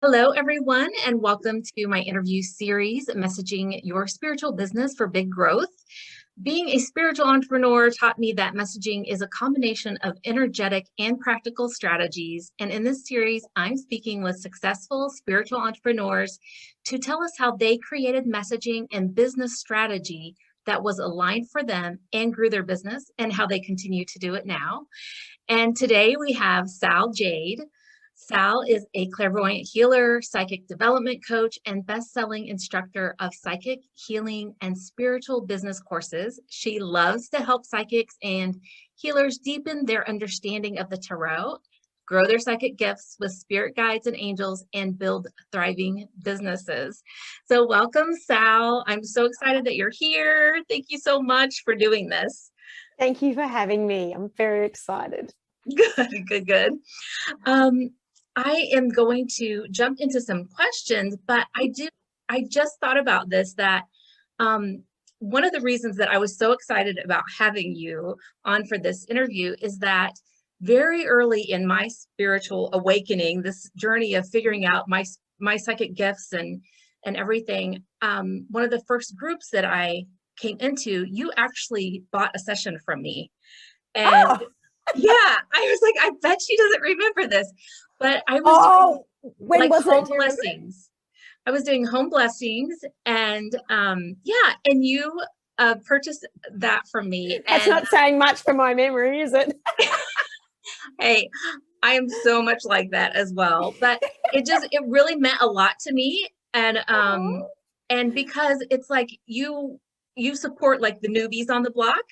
Hello, everyone, and welcome to my interview series, Messaging Your Spiritual Business for Big Growth. Being a spiritual entrepreneur taught me that messaging is a combination of energetic and practical strategies. And in this series, I'm speaking with successful spiritual entrepreneurs to tell us how they created messaging and business strategy that was aligned for them and grew their business, and how they continue to do it now. And today we have Sal Jade. Sal is a clairvoyant healer, psychic development coach, and best-selling instructor of psychic healing and spiritual business courses. She loves to help psychics and healers deepen their understanding of the tarot, grow their psychic gifts with spirit guides and angels, and build thriving businesses. So welcome, Sal. I'm so excited that you're here. Thank you so much for doing this. Thank you for having me. I'm very excited. Good. I am going to jump into some questions, but I just thought about this, that one of the reasons that I was so excited about having you on for this interview is that very early in my spiritual awakening, this journey of figuring out my psychic gifts and everything, one of the first groups that I came into, you actually bought a session from me. And yeah, I was like, I bet she doesn't remember this, but I was doing when like was home it? blessings. I was doing home blessings, and yeah, and you purchased that from me. That's not saying much for my memory, is it? Hey, I am so much like that as well, but it really meant a lot to me, and because it's like you support like the newbies on the block.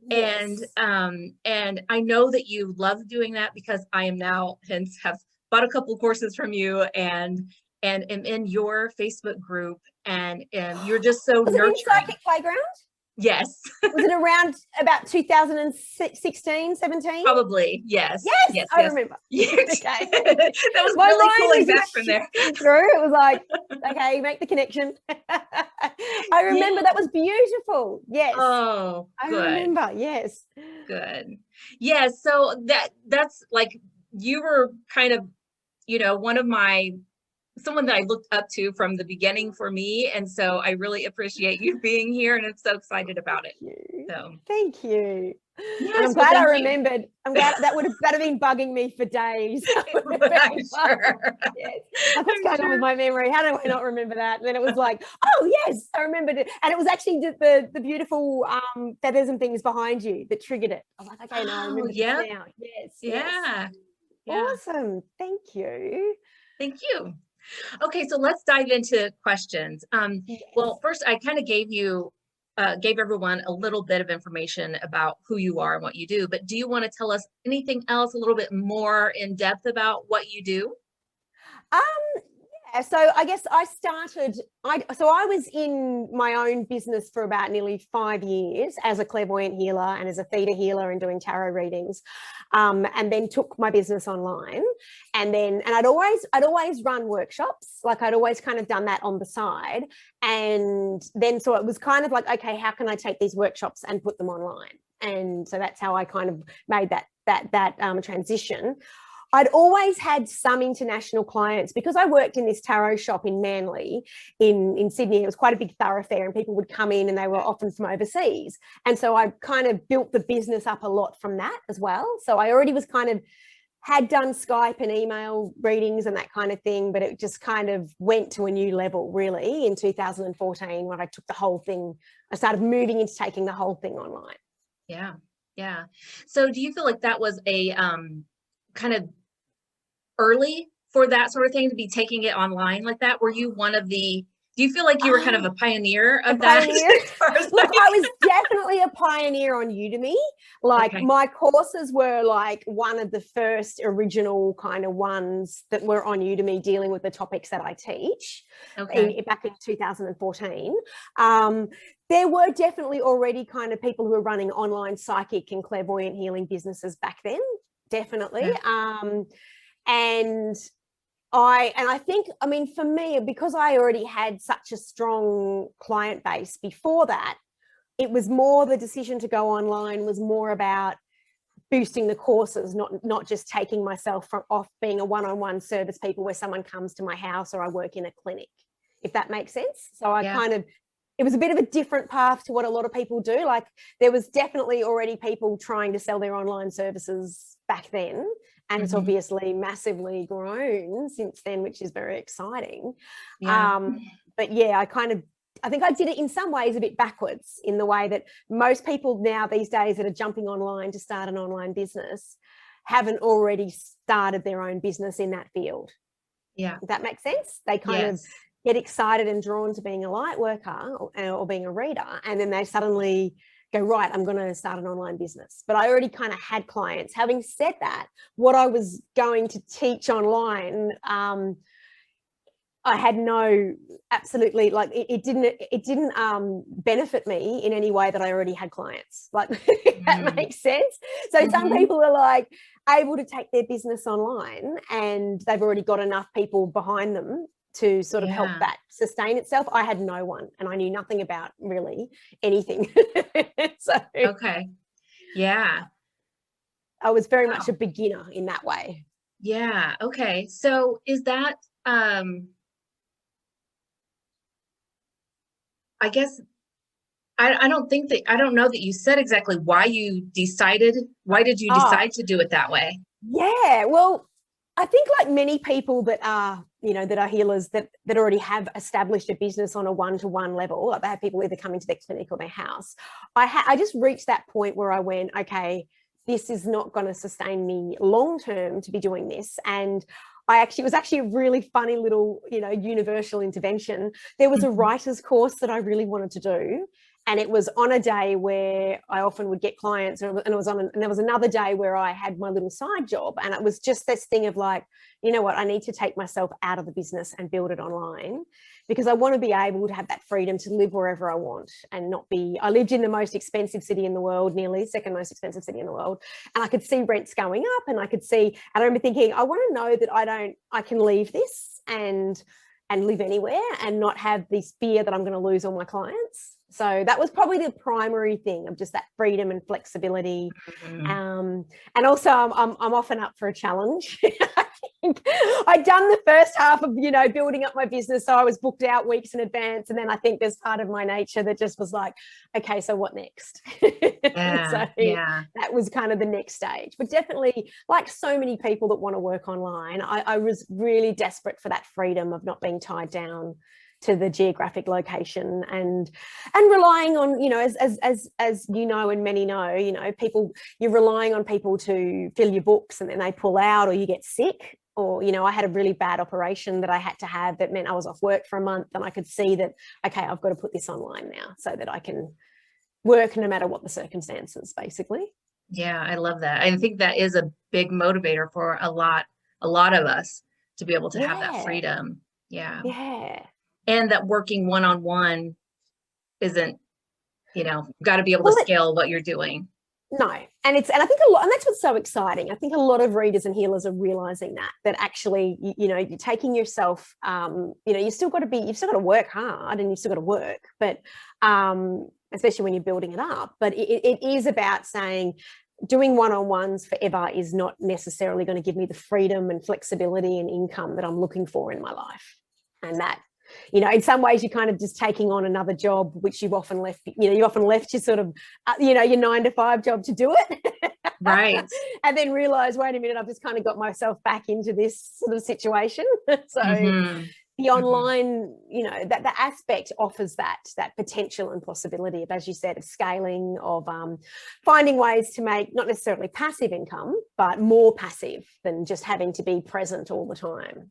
Yes. And I know that you love doing that, because I am now, hence have bought a couple courses from you and am in your Facebook group, and you're just so Was nurturing. It in Psychic Playground? Yes. Was it around about 2016, 17? Probably, yes. Yes, I remember. Yes. Okay. That was my really pulling back from there. Through. It was like, okay, make the connection. I remember that was beautiful. Yes. Oh, good. I remember, yes. Good. Yeah, so that's like, you were kind of, someone that I looked up to from the beginning for me. And so I really appreciate you being here, and I'm so excited about it. So thank you. Yes, and I'm glad I remembered. I'm glad that would have been bugging me for days. I'm sure. Yes. Like, what's going on with my memory? How do I not remember that? And then it was like, oh yes, I remembered it. And it was actually the beautiful feathers and things behind you that triggered it. I was like, okay, no, I remember this now. Yes. Yeah. Awesome. Thank you. Thank you. Okay, so let's dive into questions. Well, first, I kind of gave everyone a little bit of information about who you are and what you do, but do you want to tell us anything else a little bit more in depth about what you do? Yeah, so I guess I was in my own business for about nearly 5 years as a clairvoyant healer and as a theta healer and doing tarot readings, and then took my business online, and I'd always run workshops. Like, I'd always kind of done that on the side, and then so it was kind of like, okay, how can I take these workshops and put them online? And so that's how I kind of made that transition. I'd always had some international clients because I worked in this tarot shop in Manly in Sydney. It was quite a big thoroughfare, and people would come in and they were often from overseas. And so I kind of built the business up a lot from that as well. So I already was had done Skype and email readings and that kind of thing, but it just kind of went to a new level really in 2014 when I took the whole thing. I started moving into taking the whole thing online. Yeah. Yeah. So do you feel like that was a kind of early for that sort of thing, to be taking it online like that? Were you one of the, do you feel like you were kind of a pioneer of that? Look, I was definitely a pioneer on Udemy. Like, my courses were like one of the first original kind of ones that were on Udemy dealing with the topics that I teach back in 2014. There were definitely already kind of people who were running online psychic and clairvoyant healing businesses back then, definitely. And I think, I mean, for me, because I already had such a strong client base before that, it was more the decision to go online was more about boosting the courses, not just taking myself from off being a one-on-one service people where someone comes to my house or I work in a clinic, if that makes sense. So I kind of, it was a bit of a different path to what a lot of people do. Like there was definitely already people trying to sell their online services back then. And it's obviously massively grown since then, which is very exciting. But yeah, I think I did it in some ways a bit backwards, in the way that most people now these days that are jumping online to start an online business haven't already started their own business in that field. Yeah. If that makes sense. They kind of get excited and drawn to being a light worker or being a reader, and then they suddenly go, right, I'm going to start an online business. But I already kind of had clients. Having said that, what I was going to teach online, I had absolutely, like it didn't benefit me in any way that I already had clients. Like if that makes sense. So some people are like able to take their business online and they've already got enough people behind them to sort of help that sustain itself. I had no one, and I knew nothing about really anything. So okay. Yeah. I was very much a beginner in that way. Yeah. Okay. So is that I guess I don't know that you said exactly why did you decide to do it that way? Yeah, well, I think like many people that are, that are healers that already have established a business on a one-to-one level, like they have people either coming to their clinic or their house. I just reached that point where I went, okay, this is not going to sustain me long-term to be doing this. And it was actually a really funny little, universal intervention. There was a writer's course that I really wanted to do. And it was on a day where I often would get clients, and there was another day where I had my little side job. And it was just this thing of like, you know what, I need to take myself out of the business and build it online, because I want to be able to have that freedom to live wherever I want and not be, I lived in the most expensive city in the world, nearly second most expensive city in the world. And I could see rents going up, and and I remember thinking, I want to know that I can leave this and live anywhere and not have this fear that I'm going to lose all my clients. So that was probably the primary thing, of just that freedom and flexibility. And also I'm often up for a challenge. I think I'd done the first half of, building up my business. So I was booked out weeks in advance. And then I think there's part of my nature that just was like, okay, so what next? That was kind of the next stage. But definitely, like so many people that want to work online, I was really desperate for that freedom of not being tied down to the geographic location and relying on, as and many know, people, you're relying on people to fill your books, and then they pull out, or you get sick, or, I had a really bad operation that I had to have that meant I was off work for a month, and I could see that, okay, I've got to put this online now so that I can work no matter what the circumstances, basically. Yeah, I love that. I think that is a big motivator for a lot of us, to be able to have that freedom. Yeah. And that working one-on-one isn't, got to be able to scale what you're doing. No. And I think and that's what's so exciting. I think a lot of readers and healers are realizing that actually, you're taking yourself, you've still got to work hard, and you've still got to work, but especially when you're building it up. But it is about saying, doing one-on-ones forever is not necessarily going to give me the freedom and flexibility and income that I'm looking for in my life. And that, in some ways, you're kind of just taking on another job, which you've often left, you often left your sort of, your 9-to-5 job to do it. Right. And then realize, wait a minute, I've just kind of got myself back into this sort of situation. So the online, that the aspect offers that potential and possibility of, as you said, of scaling, of finding ways to make not necessarily passive income, but more passive than just having to be present all the time.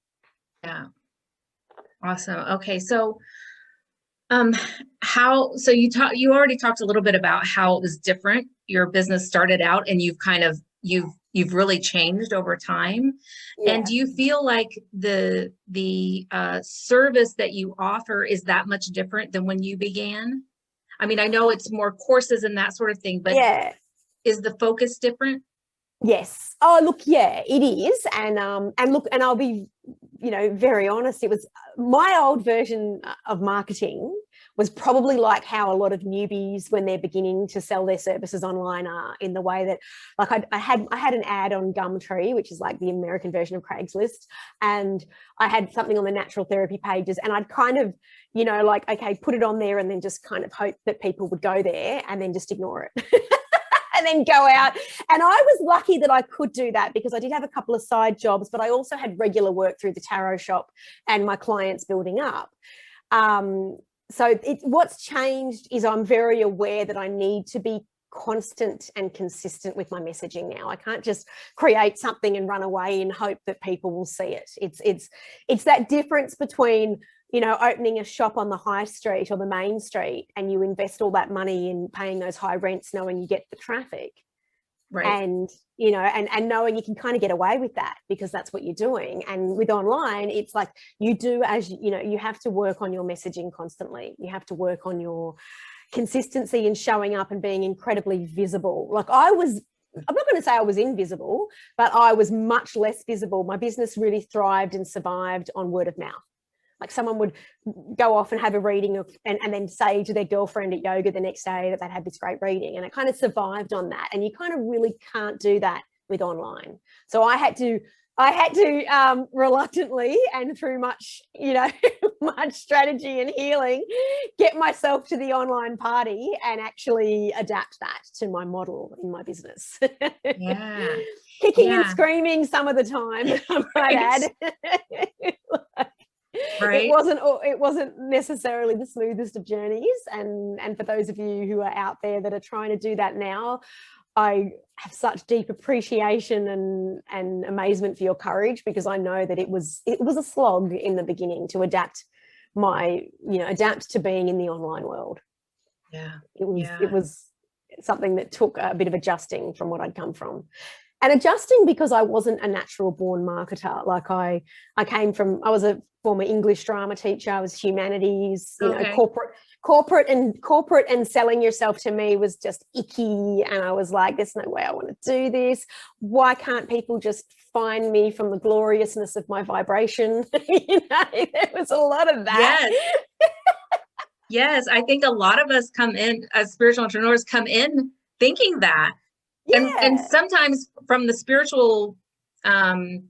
Yeah. Awesome. Okay. So, you already talked a little bit about how it was different. Your business started out, and you've really changed over time. Yeah. And do you feel like the service that you offer is that much different than when you began? I mean, I know it's more courses and that sort of thing, but is the focus different? Yes. Oh, look, yeah, it is. And look, and I'll be, very honest, it was my old version of marketing was probably like how a lot of newbies when they're beginning to sell their services online are, in the way that, like, I had an ad on Gumtree, which is like the American version of Craigslist, and I had something on the natural therapy pages, and I'd kind of, you know, like, okay, put it on there and then just kind of hope that people would go there and then just ignore it. And then go out. And I was lucky that I could do that, because I did have a couple of side jobs, but I also had regular work through the tarot shop and my clients building up. So what's changed is I'm very aware that I need to be constant and consistent with my messaging now. I can't just create something and run away and hope that people will see it. It's that difference between, you know, opening a shop on the high street or the main street, and you invest all that money in paying those high rents knowing you get the traffic. Right. And, you know, and knowing you can kind of get away with that because that's what you're doing. And with online, it's like you do, as you know, you have to work on your messaging constantly. You have to work on your consistency in showing up and being incredibly visible. Like I'm not going to say I was invisible, but I was much less visible. My business really thrived and survived on word of mouth. Like someone would go off and have a reading and then say to their girlfriend at yoga the next day that they'd had this great reading, and it kind of survived on that. And you kind of really can't do that with online. So I had to reluctantly and through much, you know, much strategy and healing, get myself to the online party and actually adapt that to my model in my business. Yeah. Kicking and screaming some of the time, I might add. Right. It wasn't necessarily the smoothest of journeys, and for those of you who are out there that are trying to do that now, I have such deep appreciation and amazement for your courage, because I know that it was a slog in the beginning to adapt to being in the online world. Yeah. It was something that took a bit of adjusting from what I'd come from. And adjusting because I wasn't a natural born marketer. Like I was a former English drama teacher. I was humanities, you know, corporate and selling yourself to me was just icky. And I was like, there's no way I want to do this. Why can't people just find me from the gloriousness of my vibration? You know, there was a lot of that. Yes. Yes. I think a lot of us come in as spiritual entrepreneurs thinking that. Yeah. And sometimes from the spiritual realm,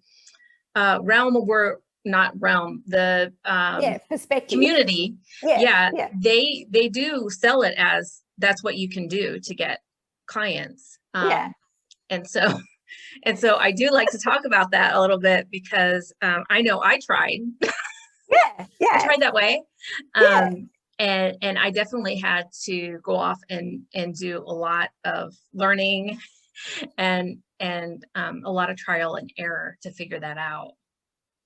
perspective, community, they do sell it as that's what you can do to get clients. And so I do like to talk about that a little bit, because I know I tried. I tried that way. And I definitely had to go off and do a lot of learning and a lot of trial and error to figure that out.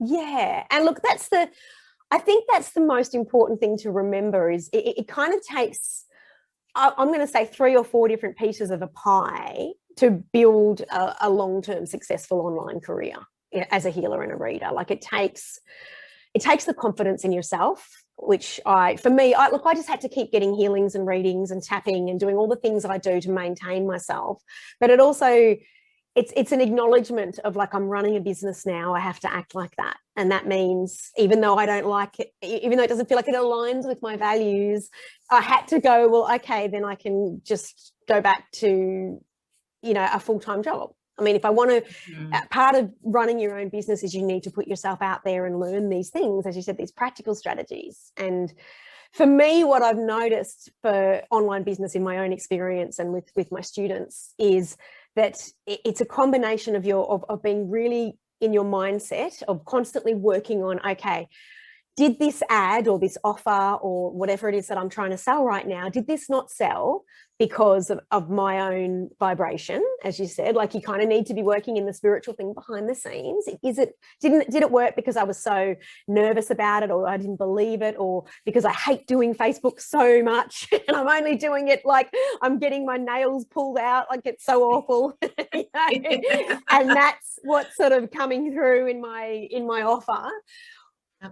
Yeah. And look, I think that's the most important thing to remember is it kind of takes, I'm going to say 3 or 4 different pieces of a pie to build a long-term successful online career as a healer and a reader. Like it takes the confidence in yourself, which I just had to keep getting healings and readings and tapping and doing all the things that I do to maintain myself. But it also, it's an acknowledgement of like, I'm running a business now, I have to act like that. And that means even though I don't like it, even though it doesn't feel like it aligns with my values, I had to go, well, okay, then I can just go back to, you know, a full-time job. I mean, if I want to, part of running your own business is you need to put yourself out there and learn these things, as you said, these practical strategies. And for me, what I've noticed for online business in my own experience and with my students is that it's a combination of being really in your mindset of constantly working on, okay, did this ad or this offer or whatever it is that I'm trying to sell right now, did this not sell because of my own vibration? As you said, like you kind of need to be working in the spiritual thing behind the scenes. Did it work because I was so nervous about it, or I didn't believe it, or because I hate doing Facebook so much and I'm only doing it like I'm getting my nails pulled out, like it's so awful. You know? And that's what's sort of coming through in my offer.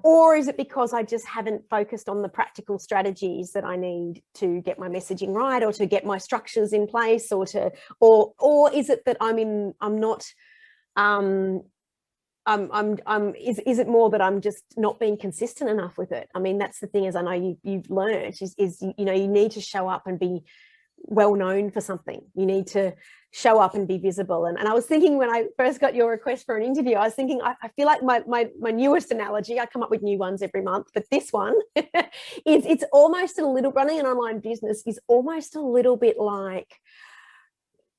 Or is it because I just haven't focused on the practical strategies that I need to get my messaging right, or to get my structures in place, or is it that I'm not is it more that I'm just not being consistent enough with it? I mean, that's the thing, as I know you've learned, is you know, you need to show up and be well known for something. You need to show up and be visible. And I was thinking, when I first got your request for an interview, I was thinking, I feel like my newest analogy, I come up with new ones every month, but this one is, it's almost a little, running an online business is almost a little bit like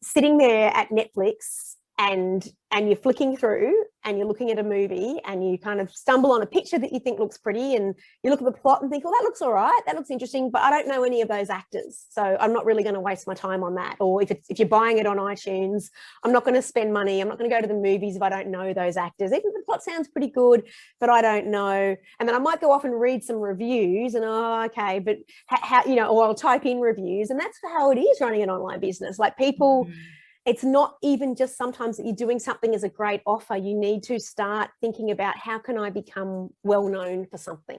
sitting there at Netflix and you're flicking through and you're looking at a movie and you kind of stumble on a picture that you think looks pretty, and you look at the plot and think, well, that looks all right, that looks interesting, but I don't know any of those actors, so I'm not really going to waste my time on that. Or if you're buying it on iTunes, I'm not going to spend money, I'm not going to go to the movies if I don't know those actors, even if the plot sounds pretty good, but I don't know. And then I might go off and read some reviews and, oh, okay, but how, you know, or I'll type in reviews. And that's how it is running an online business. Like, people, it's not even just sometimes that you're doing something as a great offer. You need to start thinking about, how can I become well known for something?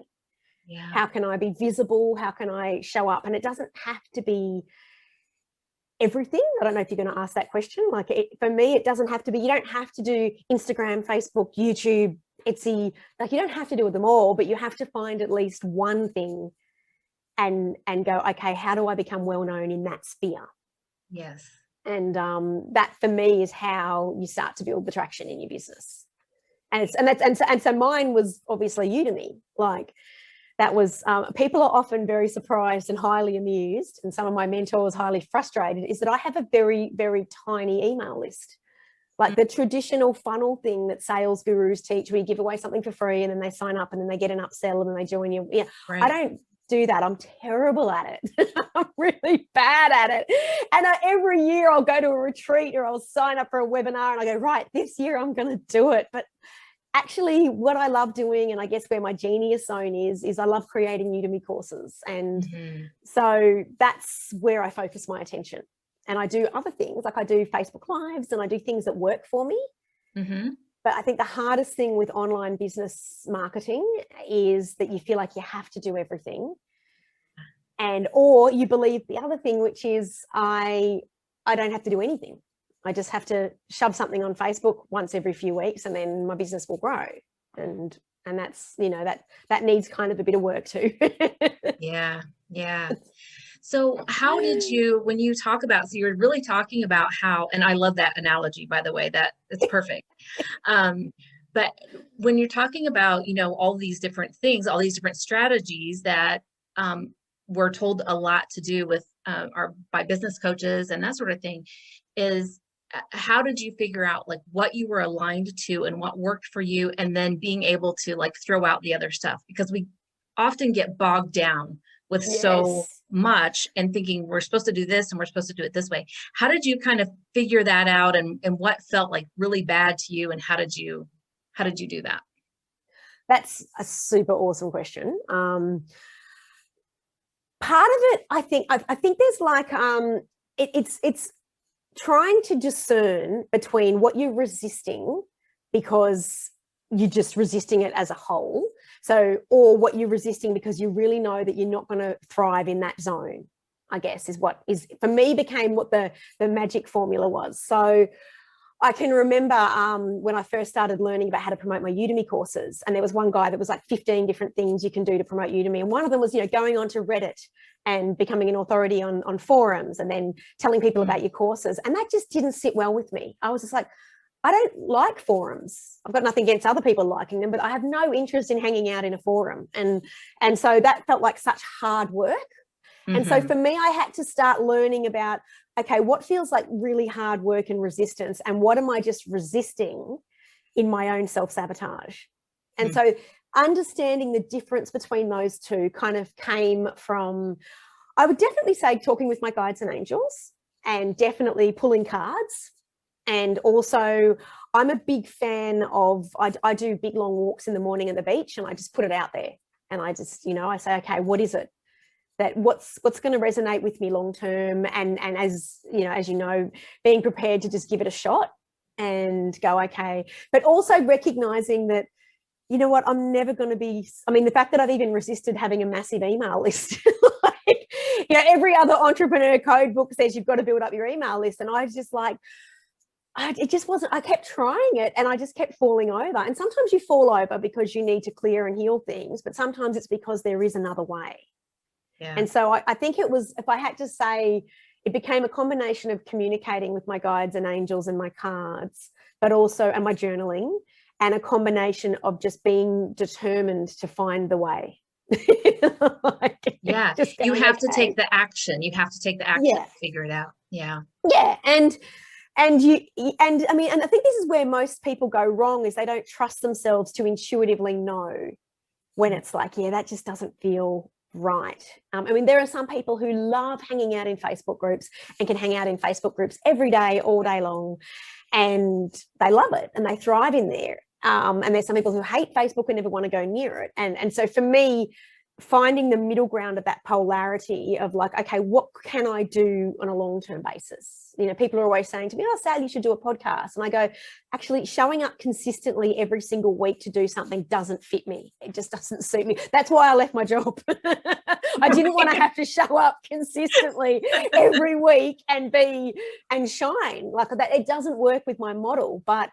Yeah. How can I be visible? How can I show up? And it doesn't have to be everything. I don't know if you're going to ask that question. Like, for me, it doesn't have to be, you don't have to do Instagram, Facebook, YouTube, Etsy. Like, you don't have to do them all, but you have to find at least one thing and go, okay, how do I become well known in that sphere? Yes. And that, for me, is how you start to build the traction in your business. And so mine was obviously Udemy. Like, that was, people are often very surprised and highly amused, and some of my mentors highly frustrated, is that I have a very, very tiny email list. Like the traditional funnel thing that sales gurus teach, where you give away something for free and then they sign up and then they get an upsell and then they join you. Yeah, right. I don't do that. I'm terrible at it. I'm really bad at it. And every year I'll go to a retreat or I'll sign up for a webinar and I go, right, this year I'm going to do it. But actually, what I love doing, and I guess where my genius zone is I love creating Udemy courses. And so that's where I focus my attention. And I do other things, like I do Facebook Lives and I do things that work for me. But I think the hardest thing with online business marketing is that you feel like you have to do everything. And, or you believe the other thing, which is I don't have to do anything. I just have to shove something on Facebook once every few weeks and then my business will grow. And that's, you know, that needs kind of a bit of work too. Yeah. So how did you, when you talk about, so you're really talking about how, and I love that analogy, by the way, that it's perfect. But when you're talking about, you know, all these different things, all these different strategies that we're told a lot to do with by business coaches and that sort of thing, is how did you figure out like what you were aligned to and what worked for you, and then being able to like throw out the other stuff? Because we often get bogged down with so much and thinking we're supposed to do this and we're supposed to do it this way. How did you kind of figure that out, and what felt like really bad to you, and how did you do that? That's a super awesome question. Part of it, I think there's like it's trying to discern between what you're resisting because you're just resisting it as a whole. So, or what you're resisting because you really know that you're not going to thrive in that zone, I guess, is what is, for me, became what the magic formula was. So I can remember when I first started learning about how to promote my Udemy courses, and there was one guy that was like 15 different things you can do to promote Udemy. And one of them was, you know, going onto Reddit and becoming an authority on forums and then telling people about your courses. And that just didn't sit well with me. I was just like, I don't like forums. I've got nothing against other people liking them, but I have no interest in hanging out in a forum. And so that felt like such hard work. And so for me, I had to start learning about, okay, what feels like really hard work and resistance, and what am I just resisting in my own self-sabotage? And so understanding the difference between those two kind of came from, I would definitely say, talking with my guides and angels, and definitely pulling cards. And also, I'm a big fan of, I do big long walks in the morning at the beach, and I just put it out there. And I just, you know, I say, okay, what is it? That what's going to resonate with me long term, and as you know, being prepared to just give it a shot and go, okay, but also recognizing that, you know what, I'm never going to be, I mean, the fact that I've even resisted having a massive email list, like, you know, every other entrepreneur code book says you've got to build up your email list, and I was just like, it just wasn't, I kept trying it and I just kept falling over. And sometimes you fall over because you need to clear and heal things, but sometimes it's because there is another way. Yeah. And so I think it was, if I had to say, it became a combination of communicating with my guides and angels and my cards, but also, and my journaling, and a combination of just being determined to find the way. Like, yeah, you have to take the action. You have to take the action to figure it out. Yeah. Yeah. And I mean, and I think this is where most people go wrong, is they don't trust themselves to intuitively know when it's like, yeah, that just doesn't feel right. I mean, there are some people who love hanging out in Facebook groups and can hang out in Facebook groups every day, all day long, and they love it and they thrive in there. And there's some people who hate Facebook and never want to go near it. And so for me, finding the middle ground of that polarity of like, okay, what can I do on a long-term basis? You know, people are always saying to me, oh, Sal, you should do a podcast. And I go, actually, showing up consistently every single week to do something doesn't fit me. It just doesn't suit me. That's why I left my job. I didn't want to have to show up consistently every week and shine like that. It doesn't work with my model, but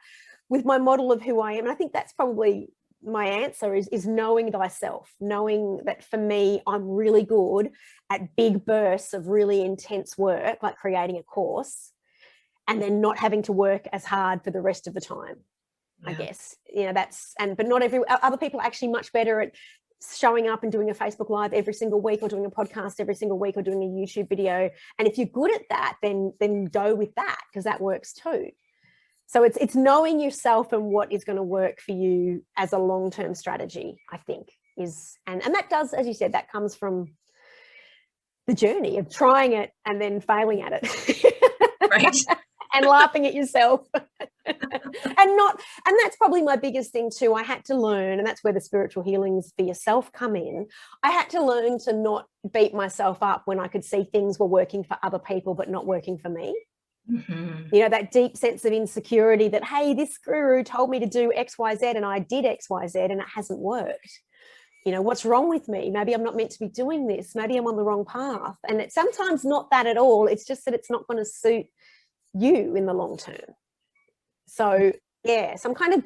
with my model of who I am. And I think that's probably my answer is knowing thyself, knowing that for me, I'm really good at big bursts of really intense work, like creating a course, and then not having to work as hard for the rest of the time. I guess, you know, but not other people are actually much better at showing up and doing a Facebook Live every single week, or doing a podcast every single week, or doing a YouTube video. And if you're good at that, then go with that, because that works too. So it's knowing yourself and what is going to work for you as a long-term strategy, I think, is, and that does, as you said, that comes from the journey of trying it and then failing at it. Right. And laughing at yourself. and that's probably my biggest thing too. I had to learn, and that's where the spiritual healings for yourself come in. I had to learn to not beat myself up when I could see things were working for other people but not working for me. Mm-hmm. You know, that deep sense of insecurity that, hey, this guru told me to do XYZ and I did XYZ and it hasn't worked. You know, what's wrong with me? Maybe I'm not meant to be doing this. Maybe I'm on the wrong path. And it's sometimes not that at all. It's just that it's not going to suit you in the long term. So yeah, some kind of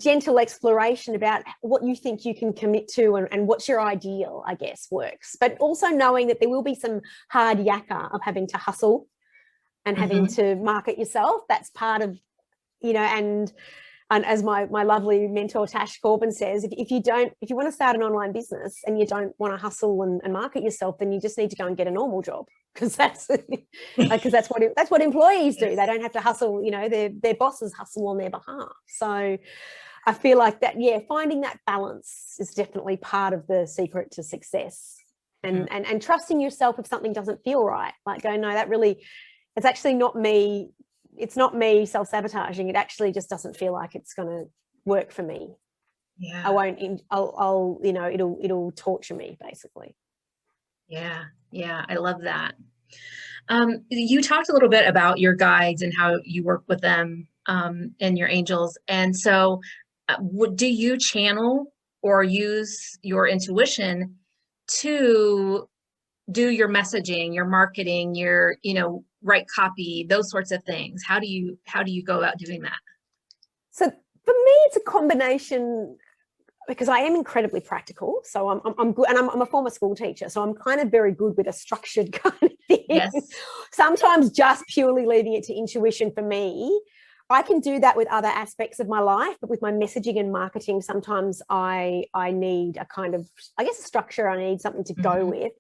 gentle exploration about what you think you can commit to and what's your ideal, I guess, works. But also knowing that there will be some hard yakka of having to hustle and having to market yourself. That's part of, you know, and as my lovely mentor Tash Corbin says, if you want to start an online business and you don't want to hustle and market yourself, then you just need to go and get a normal job, because that's what employees do. They don't have to hustle, you know, their bosses hustle on their behalf. So I feel like that, yeah, finding that balance is definitely part of the secret to success, and trusting yourself if something doesn't feel right, like going, no, that really, it's actually not me. It's not me self-sabotaging. It actually just doesn't feel like it's going to work for me. Yeah. I'll, you know, it'll torture me basically. Yeah. Yeah. I love that. You talked a little bit about your guides and how you work with them, and your angels. And so do you channel or use your intuition to do your messaging, your marketing, your, you know, write copy, those sorts of things? How do you go about doing that? So for me, it's a combination, because I am incredibly practical. So I'm good, and I'm a former school teacher, so I'm kind of very good with a structured kind of thing. Yes. Sometimes just purely leaving it to intuition for me. I can do that with other aspects of my life, but with my messaging and marketing, sometimes I need a kind of, I guess, a structure. I need something to go with.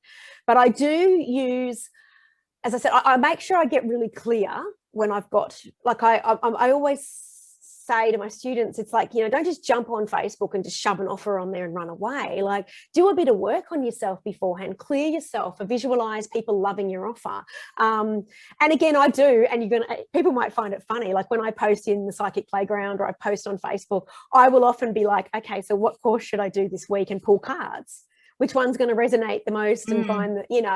But I do use, as I said, I make sure I get really clear when I've got, like, I always say to my students, it's like, you know, don't just jump on Facebook and just shove an offer on there and run away. Like, do a bit of work on yourself beforehand, clear yourself, visualize people loving your offer. And again, I do, and people might find it funny. Like when I post in the Psychic Playground or I post on Facebook, I will often be like, okay, so what course should I do this week, and pull cards. Which one's going to resonate the most, and find that, you know,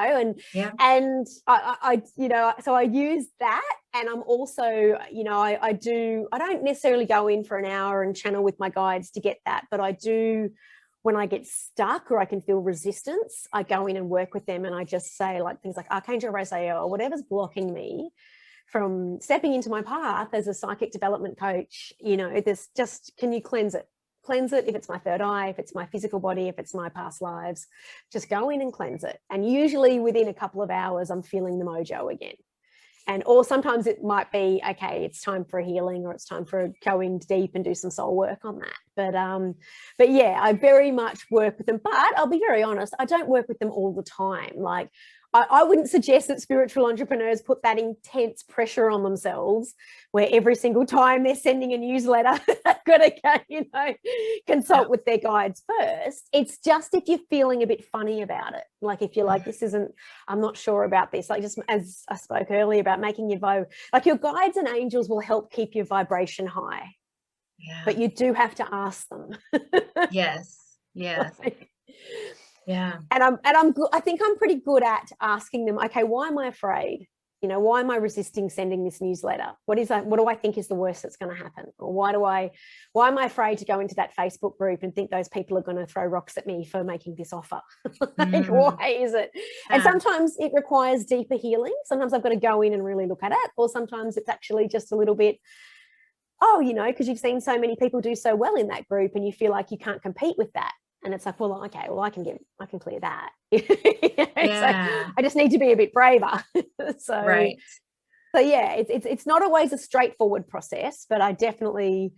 and I you know, so I use that. And I'm also, you know, I don't necessarily go in for an hour and channel with my guides to get that, but I do, when I get stuck or I can feel resistance, I go in and work with them, and I just say like things like Archangel Raphael or whatever's blocking me, from stepping into my path as a psychic development coach, you know, there's just, can you cleanse it? Cleanse it. If it's my third eye, if it's my physical body, if it's my past lives, just go in and cleanse it. And usually within a couple of hours, I'm feeling the mojo again. And or sometimes it might be, okay, it's time for a healing, or it's time for going deep and do some soul work on that. But yeah, I very much work with them. But I'll be very honest, I don't work with them all the time. Like, I wouldn't suggest that spiritual entrepreneurs put that intense pressure on themselves where every single time they're sending a newsletter, they've got to go, you know, consult with their guides first. It's just if you're feeling a bit funny about it. Like if you're like, this isn't, I'm not sure about this. Like just as I spoke earlier about making your like your guides and angels will help keep your vibration high. Yeah. But you do have to ask them. Yes. Yes. Yeah. And I think I'm pretty good at asking them, okay, why am I afraid? You know, why am I resisting sending this newsletter? What do I think is the worst that's going to happen? Or why am I afraid to go into that Facebook group and think those people are going to throw rocks at me for making this offer? Like, why is it? And sometimes it requires deeper healing. Sometimes I've got to go in and really look at it. Or sometimes it's actually just a little bit, oh, you know, because you've seen so many people do so well in that group and you feel like you can't compete with that. And it's like, well, okay, well, I can clear that. Yeah. So I just need to be a bit braver. So yeah, it's not always a straightforward process, but I definitely,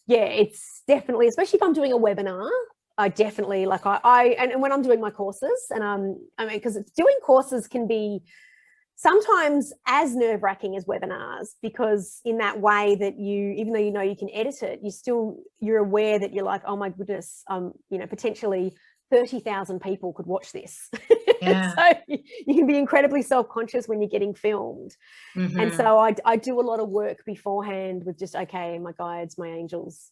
it's definitely, especially if I'm doing a webinar, I definitely like and when I'm doing my courses, and I mean, because doing courses can be sometimes as nerve-wracking as webinars, because in that way that even though you know you can edit it, you're aware that you're like, oh my goodness, you know, potentially 30,000 people could watch this. Yeah. So you can be incredibly self-conscious when you're getting filmed. And so I do a lot of work beforehand with just, okay, my guides, my angels,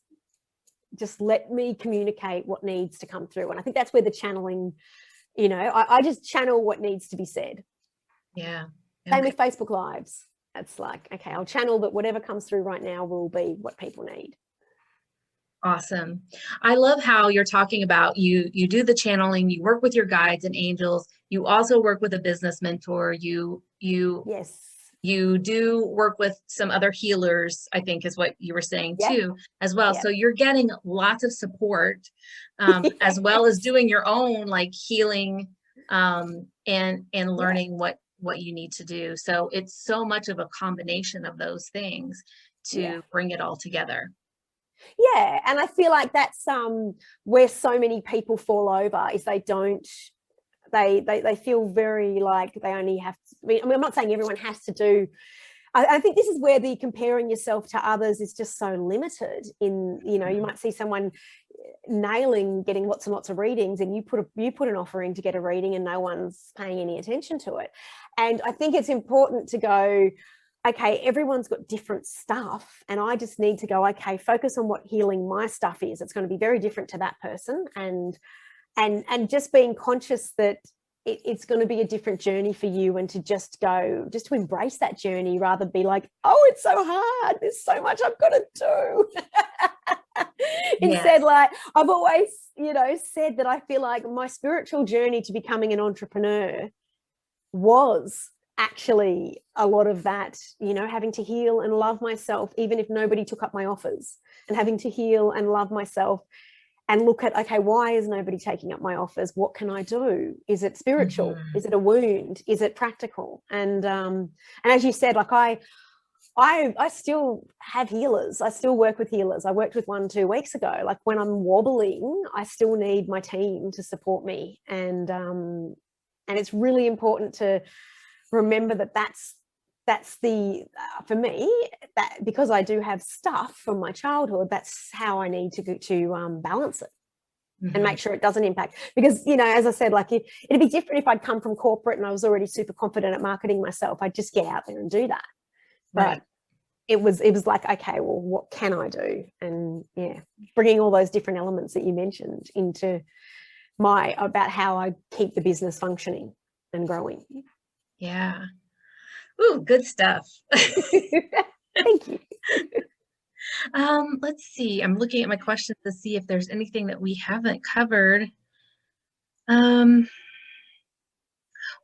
just let me communicate what needs to come through. And I think that's where the channeling, you know, I just channel what needs to be said. Yeah. Same with Facebook Lives. It's like, okay, I'll channel that whatever comes through right now will be what people need. Awesome. I love how you're talking about you do the channeling, you work with your guides and angels. You also work with a business mentor. You do work with some other healers, I think is what you were saying too, as well. So you're getting lots of support, as well as doing your own like healing, and learning what you need to do. So it's so much of a combination of those things to bring it all together. Yeah. And I feel like that's where so many people fall over is they feel very like they only have to, I mean, I'm not saying everyone has to do, I think this is where the comparing yourself to others is just so limited in, you know, you might see someone nailing getting lots and lots of readings and you put an offer in to get a reading and no one's paying any attention to it. And I think it's important to go, okay, everyone's got different stuff and I just need to go, okay, focus on what healing my stuff is. It's going to be very different to that person, and just being conscious that it's going to be a different journey for you, and to just to embrace that journey rather than be like, oh, it's so hard, there's so much I've got to do. Instead, like I've always, you know, said that I feel like my spiritual journey to becoming an entrepreneur was actually a lot of that, you know, having to heal and love myself even if nobody took up my offers, and having to heal and love myself and look at, okay, why is nobody taking up my offers? What can I do? Is it spiritual? Is it a wound? Is it practical? And as you said, like I still have healers. I still work with healers. I worked with one 2 weeks ago. Like when I'm wobbling, I still need my team to support me. And it's really important to remember that that's the for me, that because I do have stuff from my childhood, that's how I need to balance it and make sure it doesn't impact. Because, you know, as I said, like it'd be different if I'd come from corporate and I was already super confident at marketing myself. I'd just get out there and do that. But it was like, okay, well, what can I do? And bringing all those different elements that you mentioned into about how I keep the business functioning and growing. Yeah. Ooh, good stuff. Thank you. Let's see. I'm looking at my questions to see if there's anything that we haven't covered.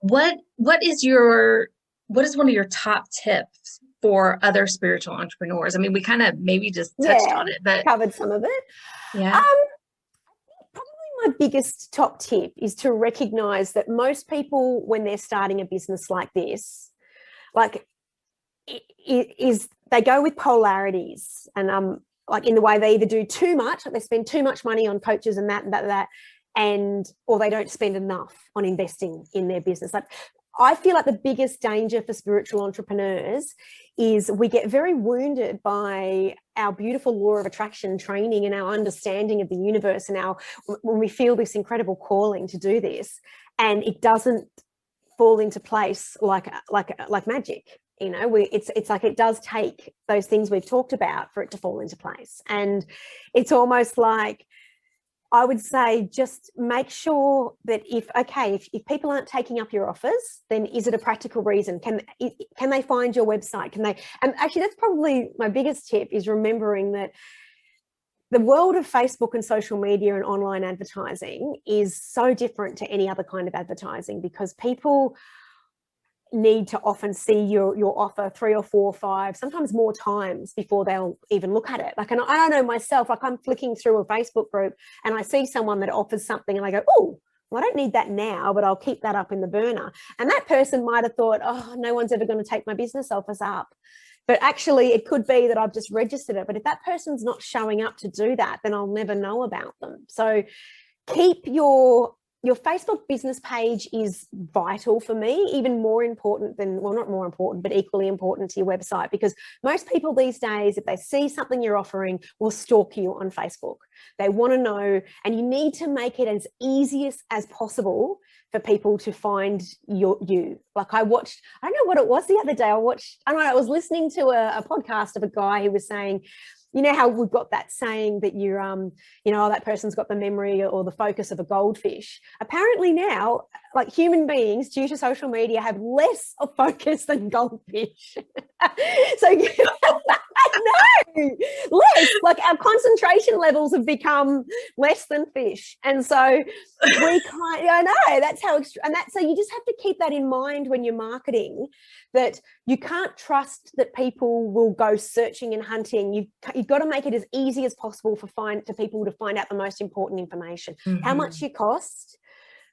What is your what is one of your top tips for other spiritual entrepreneurs? I mean, we kind of maybe just touched on it, but covered some of it. Yeah. Probably my biggest top tip is to recognize that most people, when they're starting a business like this, like they go with polarities, and like in the way they either do too much, like they spend too much money on coaches and that, or they don't spend enough on investing in their business. Like, I feel like the biggest danger for spiritual entrepreneurs is we get very wounded by our beautiful law of attraction training and our understanding of the universe, and when we feel this incredible calling to do this, and it doesn't fall into place like magic. You know, it's like it does take those things we've talked about for it to fall into place. And it's almost like, I would say, just make sure that if people aren't taking up your offers, then is it a practical reason? Can they find your website? And actually, that's probably my biggest tip, is remembering that the world of Facebook and social media and online advertising is so different to any other kind of advertising, because people need to often see your offer 3 or 4 or 5, sometimes more times before they'll even look at it. Like, and I don't know myself, like I'm flicking through a Facebook group and I see someone that offers something and I go, oh, well, I don't need that now, but I'll keep that up in the burner. And that person might have thought, oh, no one's ever going to take my business offers up. But actually, it could be that I've just registered it. But if that person's not showing up to do that, then I'll never know about them. So keep your Facebook business page is vital for me, even more important than, well, not more important, but equally important to your website, because most people these days, if they see something you're offering, will stalk you on Facebook. They want to know, and you need to make it as easy as possible for people to find you. Like, I don't know what it was the other day. I was listening to a podcast of a guy who was saying, you know how we've got that saying that that person's got the memory or the focus of a goldfish. Apparently now, like, human beings, due to social media, have less of focus than goldfish. So no, less. Like, our concentration levels have become less than fish, and so I know that's how. So you just have to keep that in mind when you're marketing, that you can't trust that people will go searching and hunting. You've got to make it as easy as possible for people to find out the most important information. Mm-hmm. How much you cost,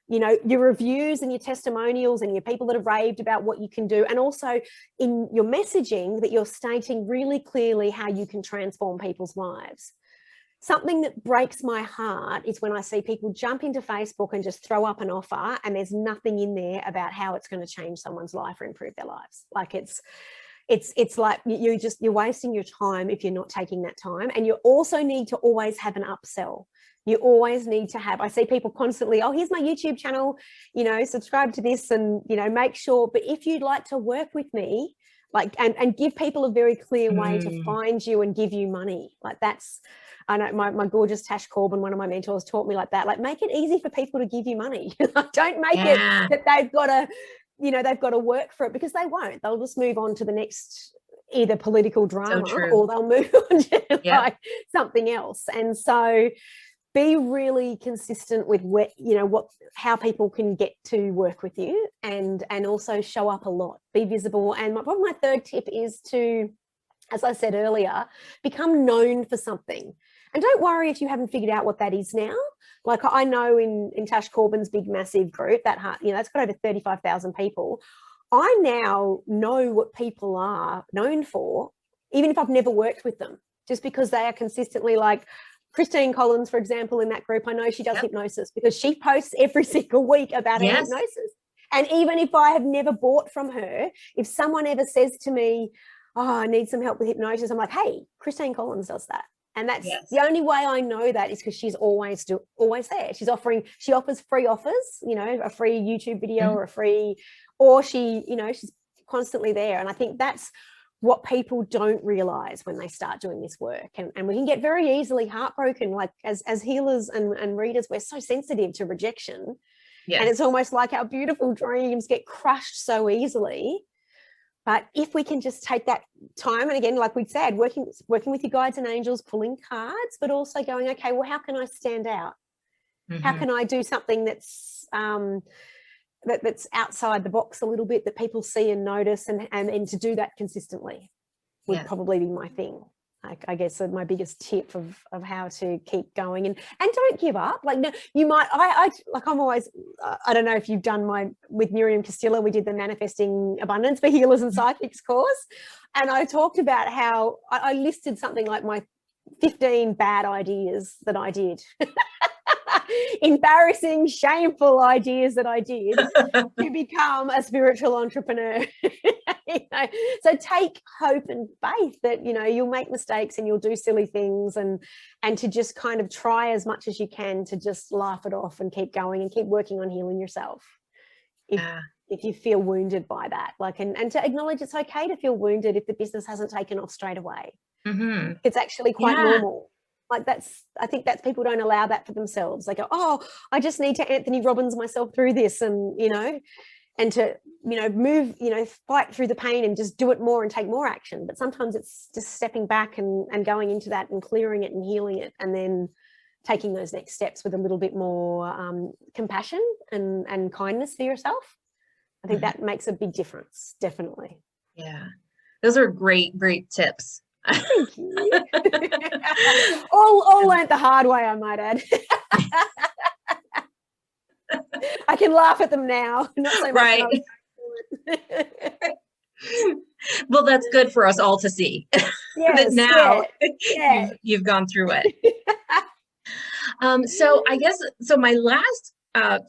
your reviews and your testimonials and your people that have raved about what you can do. And also in your messaging, that you're stating really clearly how you can transform people's lives. Something that breaks my heart is when I see people jump into Facebook and just throw up an offer and there's nothing in there about how it's going to change someone's life or improve their lives. Like, it's like you're wasting your time if you're not taking that time. And you also need to always have an upsell. You always need to have, I see people constantly, oh, here's my YouTube channel, subscribe to this and, make sure. But if you'd like to work with me, like, and give people a very clear way to find you and give you money. Like, that's, I know my gorgeous Tash Corbin, one of my mentors, taught me like that. Like, make it easy for people to give you money. Don't make it that they've got to work for it, because they won't. They'll just move on to the next either political drama or they'll move on to like something else. And so be really consistent with how people can get to work with you, and also show up a lot, be visible. And probably my third tip is to, as I said earlier, become known for something. And don't worry if you haven't figured out what that is now. Like, I know in Tash Corbin's big, massive group, that's got over 35,000 people. I now know what people are known for, even if I've never worked with them, just because they are consistently, like Christine Collins, for example, in that group, I know she does hypnosis because she posts every single week about her hypnosis. And even if I have never bought from her, if someone ever says to me, oh, I need some help with hypnosis, I'm like, hey, Christine Collins does that. And that's the only way I know that is because she's always there. She offers free offers, a free YouTube video or she's constantly there. And I think that's what people don't realize when they start doing this work. And we can get very easily heartbroken. Like, as healers and readers, we're so sensitive to rejection. Yes. And it's almost like our beautiful dreams get crushed so easily. But if we can just take that time, and again, like we said, working with your guides and angels, pulling cards, but also going, okay, well, how can I stand out? Mm-hmm. How can I do something that's that's outside the box a little bit, that people see and notice, and to do that consistently would probably be my thing. Like, I guess my biggest tip of how to keep going, and don't give up. Like, no, you might, I'm always, I don't know if you've done with Miriam Castilla, we did the Manifesting Abundance for Healers and Psychics course. And I talked about how I listed something like my 15 bad ideas that I did. Embarrassing, shameful ideas that I did to become a spiritual entrepreneur. So take hope and faith that, you'll make mistakes and you'll do silly things, and to just kind of try as much as you can to just laugh it off and keep going and keep working on healing yourself. If you feel wounded by that, and to acknowledge it's okay to feel wounded if the business hasn't taken off straight away. Mm-hmm. It's actually quite normal. I think that's, people don't allow that for themselves. They go, oh, I just need to Anthony Robbins myself through this, and and to move, fight through the pain and just do it more and take more action. But sometimes it's just stepping back and going into that and clearing it and healing it, and then taking those next steps with a little bit more compassion and kindness for yourself. I think that makes a big difference, definitely. Yeah, those are great tips. Thank you. all learned the hard way, I might add. I can laugh at them now, not so much. Right. Well, that's good for us all to see. Yes, that now you've gone through it. So I guess, my last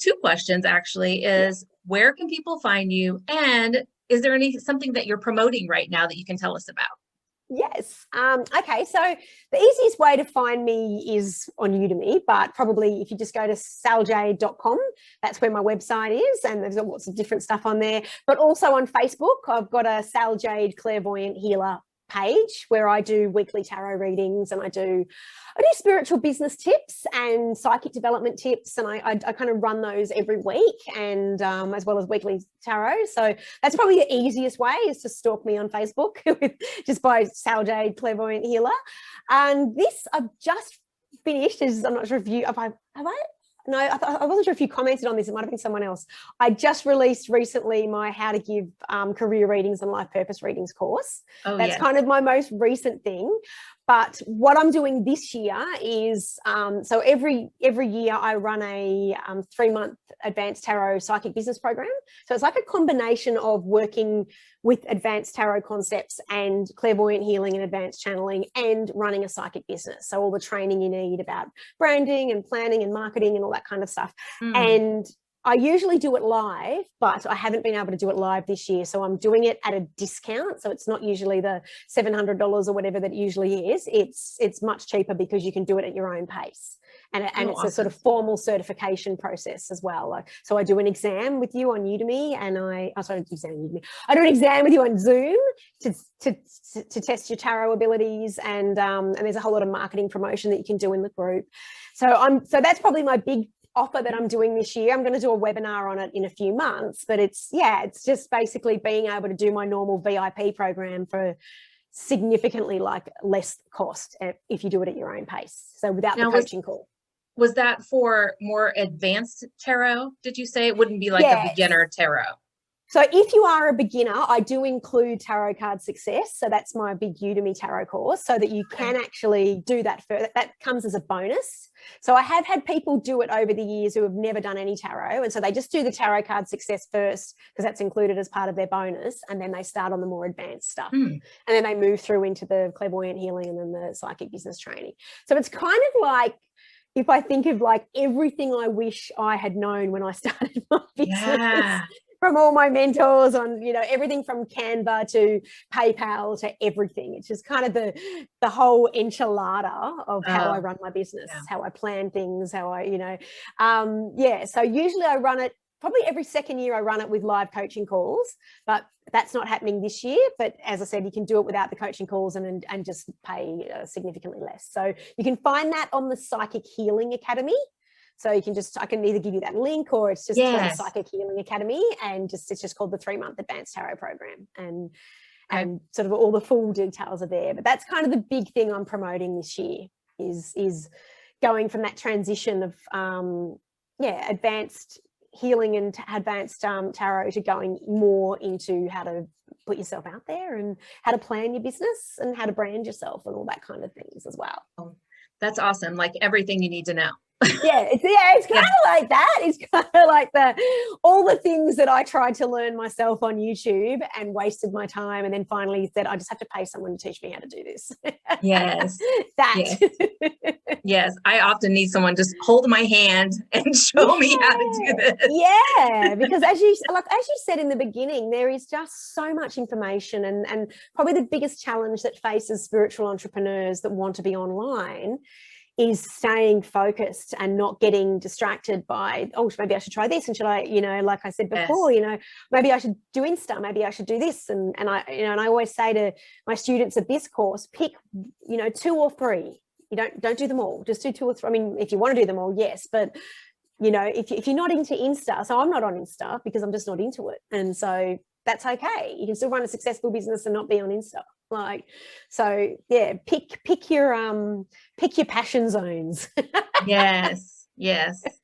two questions actually is, where can people find you? And is there something that you're promoting right now that you can tell us about? Yes. Okay. So the easiest way to find me is on Udemy, but probably if you just go to saljade.com, that's where my website is, and there's lots of different stuff on there. But also on Facebook, I've got a Sal Jade Clairvoyant Healer page where I do weekly tarot readings, and I do spiritual business tips and psychic development tips, and I kind of run those every week, and as well as weekly tarot. So that's probably the easiest way, is to stalk me on Facebook just by Sal Jade Clairvoyant Healer. And this I've just finished. I'm not sure if you have I. No, I wasn't sure if you commented on this. It might have been someone else. I just released recently my How to Give Career Readings and Life Purpose Readings course. That's kind of my most recent thing. But what I'm doing this year is, so every year I run a 3-month advanced tarot psychic business program. So it's like a combination of working with advanced tarot concepts and clairvoyant healing and advanced channeling, and running a psychic business. So all the training you need about branding and planning and marketing and all that kind of stuff. And I usually do it live, but I haven't been able to do it live this year. So I'm doing it at a discount. So it's not usually the $700 or whatever that it usually is. It's much cheaper because you can do it at your own pace. And it's awesome. A sort of formal certification process as well. So I do an exam with you on Udemy, and I do an exam with you on Zoom to test your tarot abilities, and there's a whole lot of marketing promotion that you can do in the group. So that's probably my big offer that I'm doing this year. I'm going to do a webinar on it in a few months, but it's just basically being able to do my normal VIP program for significantly less cost if you do it at your own pace. So without the coaching call. Was that for more advanced tarot? Did you say it wouldn't be like a beginner tarot? So if you are a beginner, I do include Tarot Card Success. So that's my big Udemy tarot course, so that you can actually do that further. That comes as a bonus. So I have had people do it over the years who have never done any tarot. And so they just do the Tarot Card Success first, because that's included as part of their bonus. And then they start on the more advanced stuff. And then they move through into the clairvoyant healing and then the psychic business training. So it's kind of like, if I think of everything I wish I had known when I started my business, from all my mentors on, everything from Canva to PayPal to everything. It's just kind of the whole enchilada of how I run my business, how I plan things, how I, So usually I run it, probably every second year I run it with live coaching calls, but that's not happening this year. But as I said, you can do it without the coaching calls and just pay significantly less. So you can find that on the Psychic Healing Academy. So I can either give you that link, or it's just called the Psychic Healing Academy, and it's just called the 3-month advanced tarot program, and sort of all the full details are there. But that's kind of the big thing I'm promoting this year, is going from that transition of advanced healing and advanced tarot to going more into how to put yourself out there and how to plan your business and how to brand yourself and all that kind of things as well. Oh, that's awesome. Like everything you need to know. It's kind of like that. It's kind of like all the things that I tried to learn myself on YouTube and wasted my time, and then finally said, I just have to pay someone to teach me how to do this. Yes. That. Yes. Yes. I often need someone just hold my hand and show me how to do this. Yeah, because as you said in the beginning, there is just so much information, and probably the biggest challenge that faces spiritual entrepreneurs that want to be online is staying focused and not getting distracted by, oh, maybe I should try this, and should I, like I said before, Yes. Maybe I should do Insta, maybe I should do this, and I, and I always say to my students of this course, pick, 2 or 3. You don't do them all, just do 2 or 3. I mean, if you want to do them all, yes, but if you're not into Insta, so I'm not on Insta because I'm just not into it, and so that's okay. You can still run a successful business and not be on Insta. So yeah, pick your passion zones. Yes.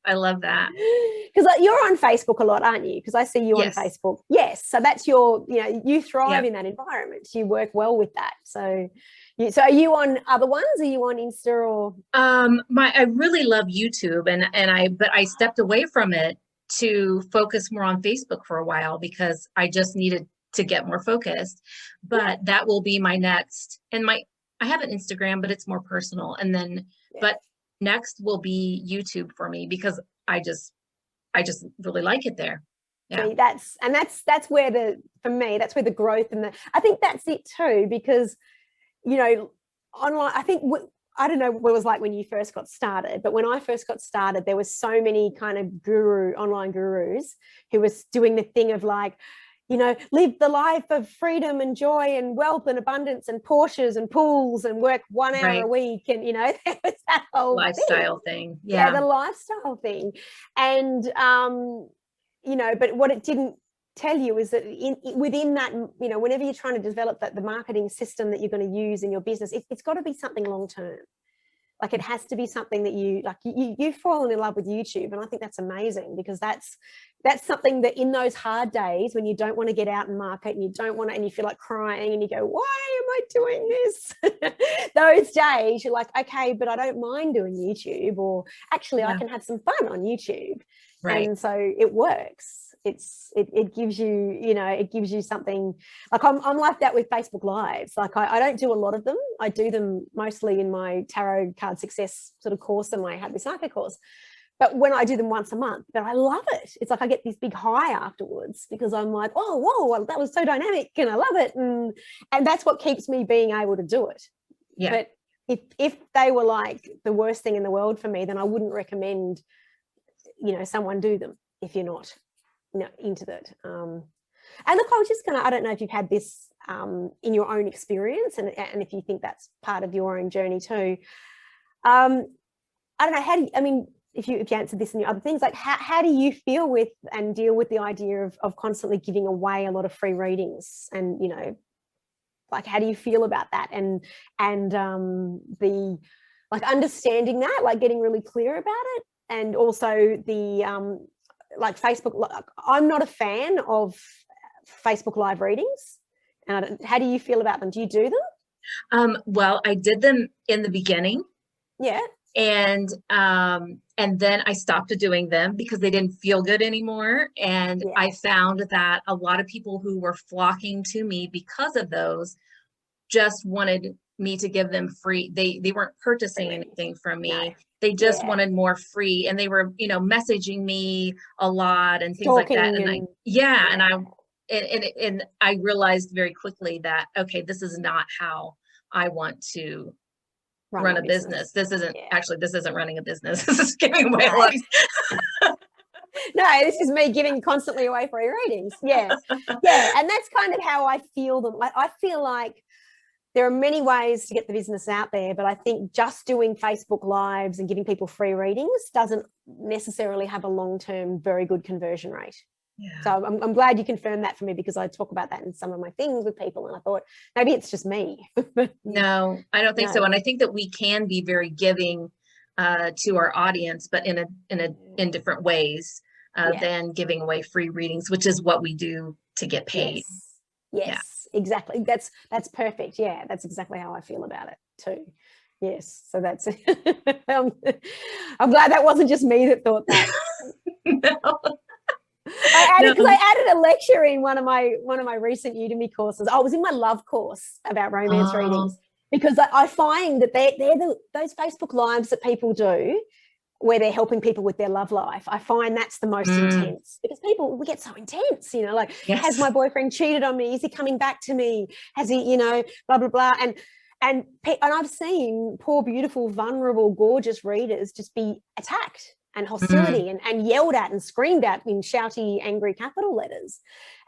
I love that. Because you're on Facebook a lot, aren't you? Because I see you on Facebook. Yes. So that's your, you thrive in that environment. You work well with that. So are you on other ones? Are you on Insta or? I really love YouTube, but I stepped away from it to focus more on Facebook for a while because I just needed to get more focused. But that will be my next, and I have an Instagram, but it's more personal. And then, but next will be YouTube for me because I just really like it there. Yeah. See, that's where for me, that's where the growth and I think that's it too, because, online, I think, I don't know what it was like when you first got started, but when I first got started, there was so many kind of online gurus who was doing the thing of like, live the life of freedom and joy and wealth and abundance and Porsches and pools and work 1 hour a week. And, there was that whole lifestyle thing. Yeah, the lifestyle thing. And, but what it didn't tell you is that within that, whenever you're trying to develop the marketing system that you're going to use in your business, it's got to be something long-term. Like it has to be something that you've fallen in love with YouTube. And I think that's amazing because that's something that in those hard days when you don't want to get out and market and you don't want to, and you feel like crying and you go, why am I doing this? Those days you're like, okay, but I don't mind doing YouTube, or actually I can have some fun on YouTube. Right. And so it works. It gives you, it gives you something. Like I'm like that with Facebook Lives. Like I don't do a lot of them. I do them mostly in my tarot card success sort of course and my Happy Psycho course. But when I do them once a month, but I love it. It's like I get this big high afterwards because I'm like, oh, whoa, that was so dynamic and I love it. And that's what keeps me being able to do it. Yeah. But if they were like the worst thing in the world for me, then I wouldn't recommend, someone do them if you're not into that. And look, I was just I don't know if you've had this in your own experience and if you think that's part of your own journey too. I don't know, if you answered this and your other things, like how do you feel with and deal with the idea of constantly giving away a lot of free readings, and like how do you feel about that and the like understanding that, like getting really clear about it, and also the like Facebook, I'm not a fan of Facebook live readings. How do you feel about them? Do you do them? Well, I did them in the beginning. Yeah. And then I stopped doing them because they didn't feel good anymore. And I found that a lot of people who were flocking to me because of those just wanted me to give them free. They weren't purchasing anything from me. No. They just wanted more free, and they were, messaging me a lot and things like that. And I realized very quickly that, okay, this is not how I want to run a business. This isn't this isn't running a business. This is giving away a lot. No, this is me giving constantly away free readings. Yeah. And that's kind of how I feel them. I feel like there are many ways to get the business out there, but I think just doing Facebook Lives and giving people free readings doesn't necessarily have a long-term, very good conversion rate. Yeah. So I'm glad you confirmed that for me, because I talk about that in some of my things with people, and I thought maybe it's just me. No, I don't think so. And I think that we can be very giving to our audience, but in different ways. than giving away free readings, which is what we do to get paid. Yes, exactly. That's perfect. Yeah, that's exactly how I feel about it too. Yes, so that's I'm glad that wasn't just me that thought that. No. I added a lecture in one of my recent Udemy courses. I was in my love course about romance readings, because I find that they're those Facebook lives that people do where they're helping people with their love life. I find that's the most intense, because we get so intense, you know, like, has my boyfriend cheated on me? Is he coming back to me? Has he, you know, blah, blah, blah. And I've seen poor, beautiful, vulnerable, gorgeous readers just be attacked and hostility and yelled at and screamed at in shouty, angry capital letters.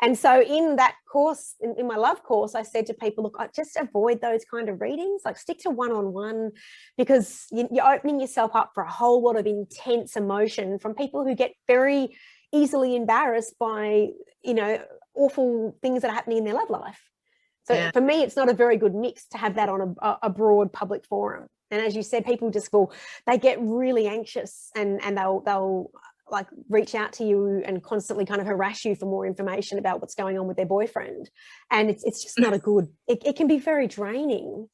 And so in that course, in my love course, I said to people, look, just avoid those kind of readings, like stick to one-on-one, because you're opening yourself up for a whole lot of intense emotion from people who get very easily embarrassed by, you know, awful things that are happening in their love life. So for me, it's not a very good mix to have that on a broad public forum. And as you said, people they get really anxious and they'll like reach out to you and constantly kind of harass you for more information about what's going on with their boyfriend. And it's just not it can be very draining.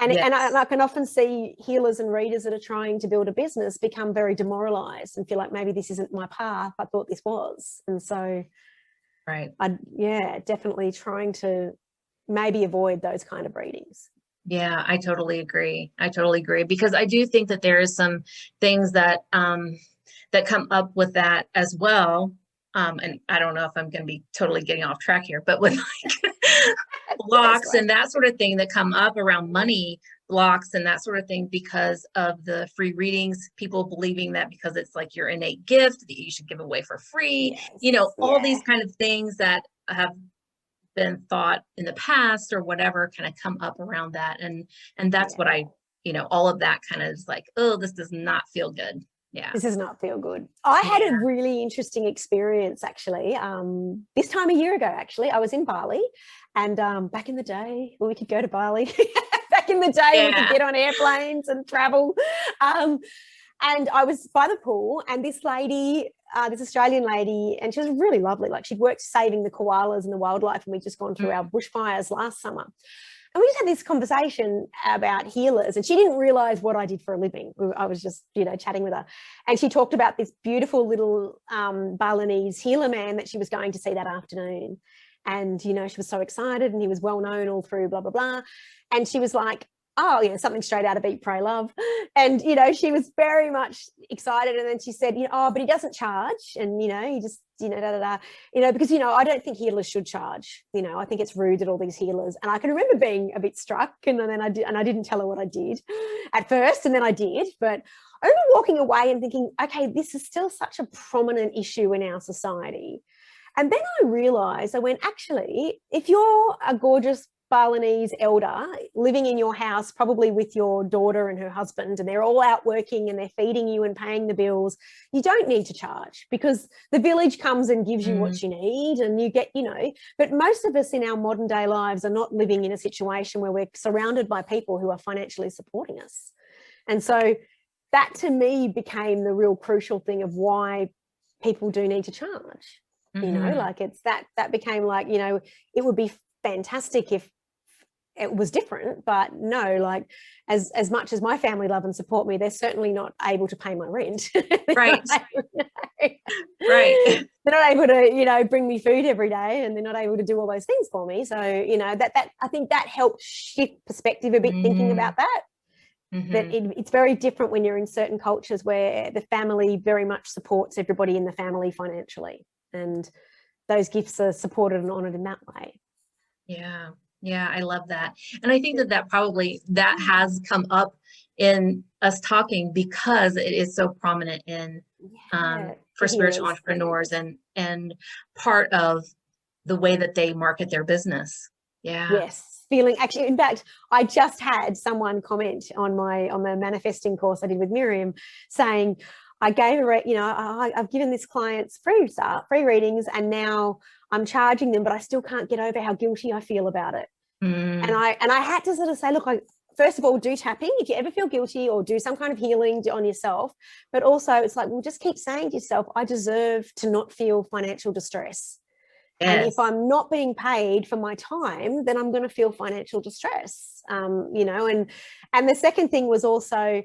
And I can often see healers and readers that are trying to build a business become very demoralized and feel like, maybe this isn't my path. I thought this was. And so definitely trying to maybe avoid those kind of readings. Yeah, I totally agree. Because I do think that there is some things that that come up with that as well. And I don't know if I'm going to be totally getting off track here, but with like blocks and that sort of thing that come up around money blocks and that sort of thing, because of the free readings, people believing that because it's like your innate gift that you should give away for free, you know, all these kind of things that have been thought in the past or whatever kind of come up around that. And that's what all of that kind of is like, oh, this does not feel good. Yeah. This does not feel good. I had a really interesting experience actually. This time a year ago, actually, I was in Bali, and back in the day when we could go to Bali, back in the day we could get on airplanes and travel. And I was by the pool, and this lady, this Australian lady, and she was really lovely. Like, she'd worked saving the koalas and the wildlife, and we'd just gone through our bushfires last summer. And we just had this conversation about healers, and she didn't realize what I did for a living. I was just, chatting with her. And she talked about this beautiful little Balinese healer man that she was going to see that afternoon. And, she was so excited, and he was well known all through blah, blah, blah. And she was like, oh, something straight out of Eat, Pray, Love. And, she was very much excited. And then she said, but he doesn't charge. And, he just, because, I don't think healers should charge. I think it's rude that all these healers. And I can remember being a bit struck. And then I didn't tell her what I did at first. And then I did. But I remember walking away and thinking, okay, this is still such a prominent issue in our society. And then I realized, I went, actually, if you're a gorgeous Balinese elder living in your house, probably with your daughter and her husband, and they're all out working and they're feeding you and paying the bills, you don't need to charge, because the village comes and gives you what you need, and you get, but most of us in our modern day lives are not living in a situation where we're surrounded by people who are financially supporting us. And so that to me became the real crucial thing of why people do need to charge. Like it's that became like, it would be fantastic if it was different, but no, like as much as my family love and support me, they're certainly not able to pay my rent. Right. Right. They're not able to, bring me food every day, and they're not able to do all those things for me. So, that I think that helped shift perspective a bit, thinking about that. That it's very different when you're in certain cultures where the family very much supports everybody in the family financially, and those gifts are supported and honored in that way. Yeah, I love that. And I think that has come up in us talking, because it is so prominent in for spiritual entrepreneurs and part of the way that they market their business. Yes. Feeling, actually, in fact, I just had someone comment on the manifesting course I did with Miriam, saying, I gave her, I've given this clients free readings, and now I'm charging them, but I still can't get over how guilty I feel about it. And I had to sort of say, look, first of all, do tapping if you ever feel guilty, or do some kind of healing on yourself. But also it's like, well, just keep saying to yourself, I deserve to not feel financial distress. Yes. And if I'm not being paid for my time, then I'm going to feel financial distress. You know, and the second thing was also,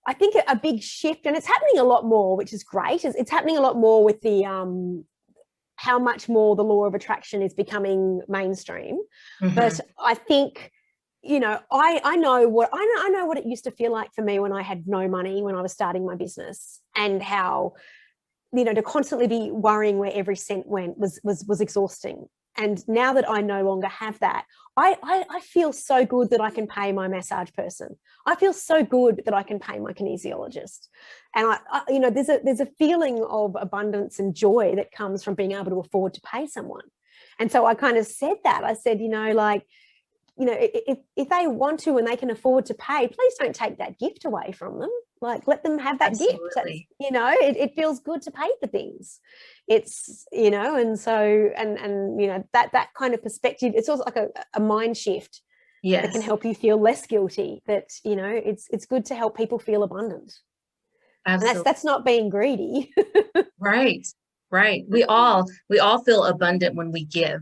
I think a big shift, and it's happening a lot more, which is great. It's happening a lot more with the how much more the law of attraction is becoming mainstream. But I think, you know, I know what it used to feel like for me when I had no money, when I was starting my business, and how, you know, to constantly be worrying where every cent went was exhausting. And now that I no longer have that, I feel so good that I can pay my massage person. I feel so good that I can pay my kinesiologist. And I you know, there's a feeling of abundance and joy that comes from being able to afford to pay someone. And so I kind of said that. I said, you know, like, you know, if they want to and they can afford to pay, please don't take that gift away from them. Like, let them have that gift. That's, you know, it feels good to pay for things. It's, you know, and so, and you know, that kind of perspective, it's also like a mind shift that can help you feel less guilty, that, you know, it's good to help people feel abundant. Absolutely. And that's not being greedy. Right. We all feel abundant when we give.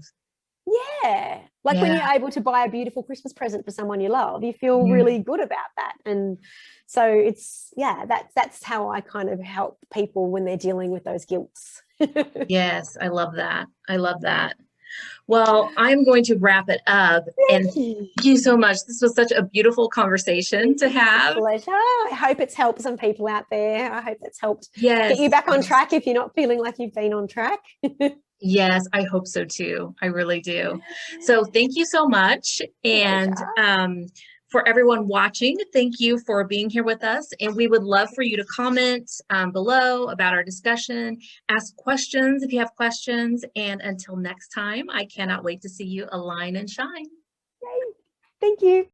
Yeah. Like when you're able to buy a beautiful Christmas present for someone you love, you feel really good about that. And so it's, that's how I kind of help people when they're dealing with those guilts. Yes, I love that. Well, I'm going to wrap it up. And thank you so much. This was such a beautiful conversation to have. Pleasure. I hope it's helped some people out there. I hope it's helped get you back on track if you're not feeling like you've been on track. Yes, I hope so too. I really do. So thank you so much. And for everyone watching, thank you for being here with us. And we would love for you to comment below about our discussion, ask questions if you have questions. And until next time, I cannot wait to see you align and shine. Yay. Thank you.